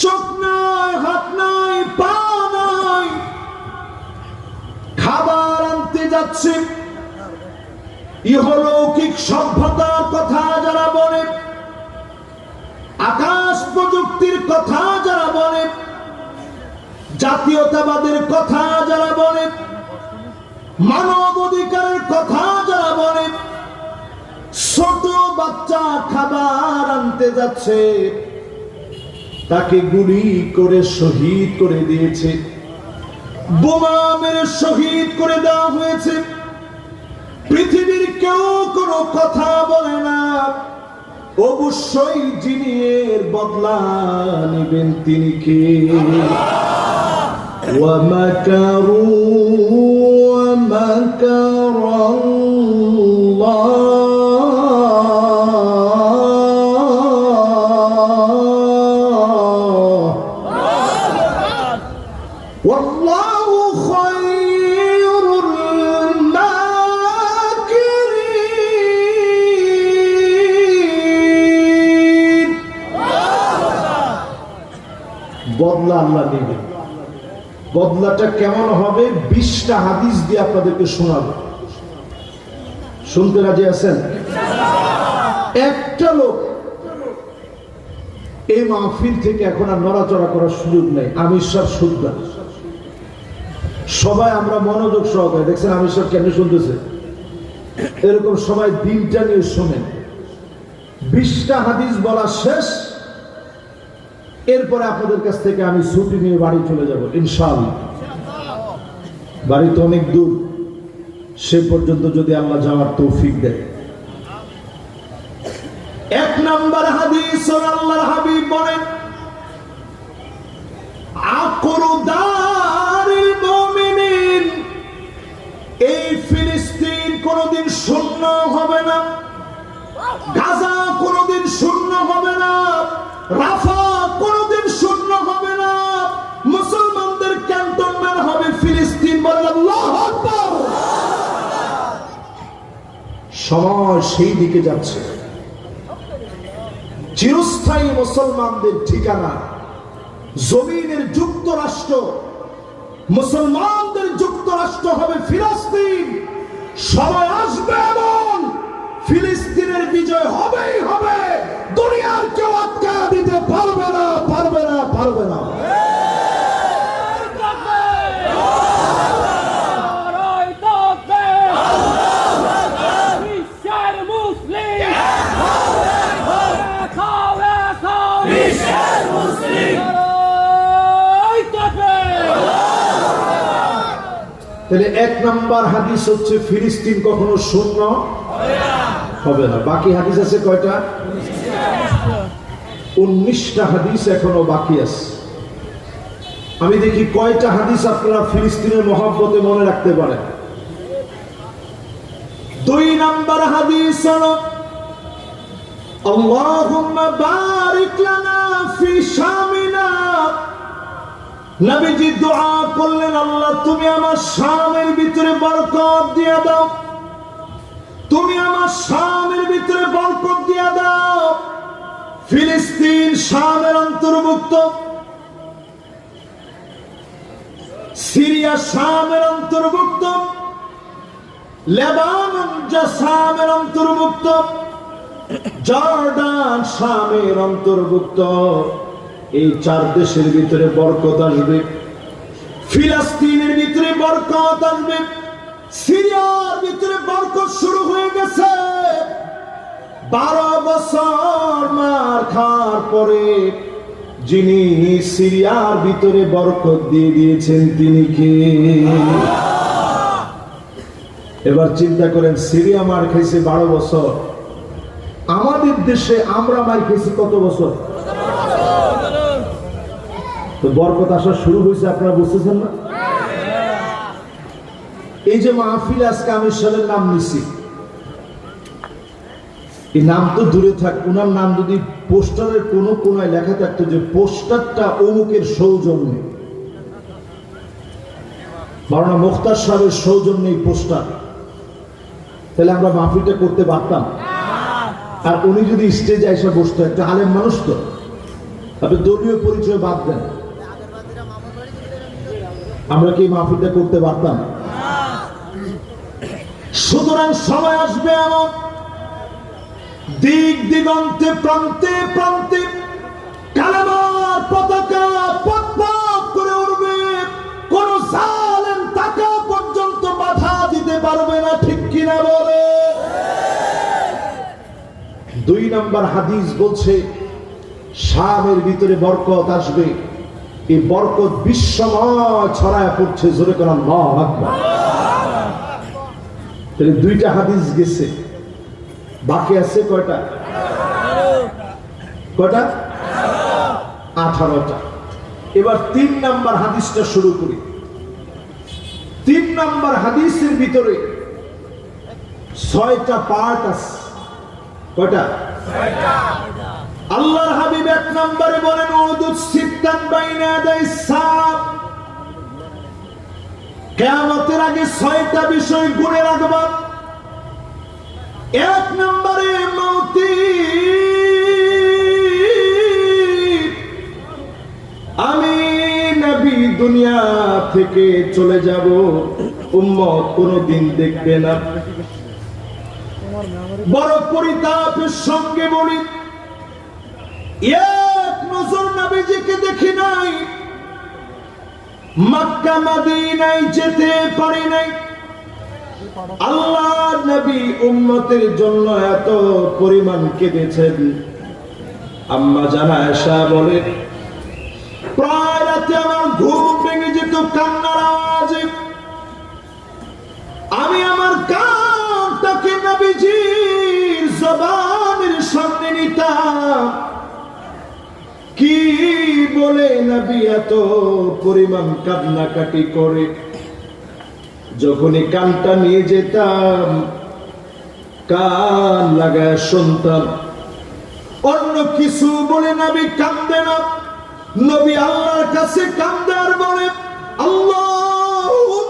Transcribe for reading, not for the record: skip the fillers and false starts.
চোখ নাই, হাত নাই, পা নাই, খাবার আনতে যাচ্ছে। ইহলৌকিক সভ্যতার কথা যারা বলে, আকাশ প্রযুক্তির কথা যারা বলে, জাতীয়তাবাদের কথা যারা বলে, মানব অধিকারের কথা যারা বলে, ছোট বাচ্চা খাবার আনতে যাচ্ছে, তাকে গুলি করে শহীদ করে দিয়েছে, বোমা মেরে শহীদ করে দেওয়া হয়েছে। পৃথিবীর কেউ কোনো কথা বলে না, অবশ্যই যিনি এর বদলা নেবেন তিনি কে? ওয়ামাকারু ওয়ামাকারাল্লাহ ওয়াল্লাহু খায়রুল মাকিরিন। বদলা আল্লাহ নেবেন। বদলাটা কেমন হবে 20টা হাদিস দিয়ে আপনাদেরকে শোনাবো। শুনতে রাজি আছেন? একটা লোক এই মাহফিল থেকে এখন আর নড়াচড়া করার সুযোগ নেই। আমির সাহেব শুনবেন, সবাই আমরা মনোযোগ সহকারে দেখছেন আমির সাহেব কেন শুনতেছে, এরকম সবাই দিনটা নিয়ে শোনেন। 20টা হাদিস বলা শেষ, এরপরে আপনাদের কাছ থেকে আমি ছুটি নিয়ে বাড়ি চলে যাব ইনশাআল্লাহ। বাড়ি তো অনেক দূর, সে পর্যন্ত যদি আল্লাহ যাওয়ার তৌফিক দেয়। 1 নম্বর হাদিস, আল্লাহর হাবিব বলেন, আকরু দারিল মুমিনিন, এই ফিলিস্তিন কোনদিন শূন্য হবে না, গাজা কোনদিন শূন্য হবে না, রাফা কোনদিন শূন্য হবে না, মুসলমানদের ক্যান্টনমেন্ট হবে ফিলিস্তিন। বলেন আল্লাহু আকবার। সময় সেই দিকে যাচ্ছে, চিরস্থায়ী মুসলমানদের ঠিকানা জমিনের যুক্তরাষ্ট্র, মুসলমানদের যুক্তরাষ্ট্র হবে ফিলিস্তিন। সময় আসবে এমন ফিলিস্তিনের বিজয় হবেই হবে, দুনিয়ার কেউ আটকা দিতে পারবে না, পারবে না, পারবে না। তাহলে 1 নম্বর হাদিস হচ্ছে ফিলিস্তিন কখনো শূন্য হবে না। বাকি হাদিস আছে কয়টা? 19টা হাদিস এখনো বাকি আছে। আমি দেখি কয়টা হাদিস আপনারা ফিলিস্তিনের মহব্বতে মনে রাখতে পারেন। 2 নম্বর হাদিস হলো, আল্লাহুম্মা বারিক লানা ফি শামিনা। নবীজি দোয়া করলেন, আল্লাহ তুমি আমার শামের ভিতরে বরকত দিয়ে দাও, তুমি আমার শামের ভিতরে বরকত দিয়ে দাও। ফিলিস্তিন শামের অন্তর্ভুক্ত, সিরিয়া শামের অন্তর্ভুক্ত, লেবানন শামের অন্তর্ভুক্ত, জর্ডান শামের অন্তর্ভুক্ত। এই 4 দেশের ভিতরে বরকত আসবে, ফিলিস্তিনের ভিতরে বরকত আসবে, সিরিয়ার ভিতরে বরকত শুরু হয়ে গেছে। 12 বছর মার খাওয়ার পরে যিনি সিরিয়ার ভিতরে বরকত দিয়ে দিয়েছেন তিনি কে? এবার চিন্তা করেন, সিরিয়া মার খাইছে 12 বছর, আমাদের দেশে আমরা মার খেয়েছি কত বছর? তো বরকত আসা শুরু হয়েছে, আপনারা বুঝতেছেন না? এই যে মাহফিল আজকে আমির সাহেবের নাম নিছি, এই নাম তো দূরে থাক, ওনার নাম যদি পোস্টারের কোনো কোনায় লেখা থাকতো যে পোস্টারটা অমুকের সৌজন্যে, মাওলানা মুখতার সাহেবের সৌজন্যে এই পোস্টার, তাহলে আমরা মাহফিলটা করতে পারতাম। আর উনি যদি স্টেজে এসে বসতো, একটা আলেম মানুষ তো, আপনি দলীয় পরিচয় বাদ দেন, আমরা কি মাহফিলটা করতে পারতাম? সুতরাং সময় আসবে এমন দিক দিগন্তে প্রান্তে প্রান্তে কালেমার পতাকা পথ পথ করে উঠবে, কোন জালেম টাকা পর্যন্ত বাধা দিতে পারবে না, ঠিক কিনা বলে? 2 নম্বর হাদিস বলছে শামের ভিতরে বরকত আসবে, এই বরকত বিশ্বময় ছড়ায় পড়ছে, জোরে করে আল্লাহু আকবার। তাহলে 2টা হাদিস গেছে, বাকি আছে কয়টা? 18টা। এবার 3 নম্বর হাদিসটা শুরু করি। 3 নম্বর হাদিসের ভিতরে 6টা পার্ট আছে। কয়টা? 6টা। আল্লাহর হাবিব 1 নম্বরে বলেন উদুদ সিত্তান বাইনা ইয়াদাইস সাব, কিয়ামতের আগে 6টা বিষয় গুণে রাখবা। 1 নম্বরে মৌতি, আমি নবী দুনিয়া থেকে চলে যাব, উম্মত কোনদিন দেখবে না। বড় পরিতাপের সঙ্গে বলি, এক নজর নবীজিকে দেখি নাই, মক্কা মদিনায় যেতে পারি নাই। আল্লাহ নবী উম্মতের জন্য এত পরিমাণ কেঁদেছেন। আম্মা জানা আয়েশা বলেন, প্রায় রাতে আমার ঘুম ভেঙে যেত কান্নার আওয়াজে। আমি আমার কানটাকে নবীজির জবানের সামনে নিতাম, কি বলে নবী এত পরিমাণ কান্নাকাটি করে। যখনই কানটা নিয়ে যেতাম, কান লাগায় শুনতাম, অন্য কিছু বলে নবী কান্দে না। নবী আল্লাহর কাছে কান্দে আর বলে, আল্লাহুম্মা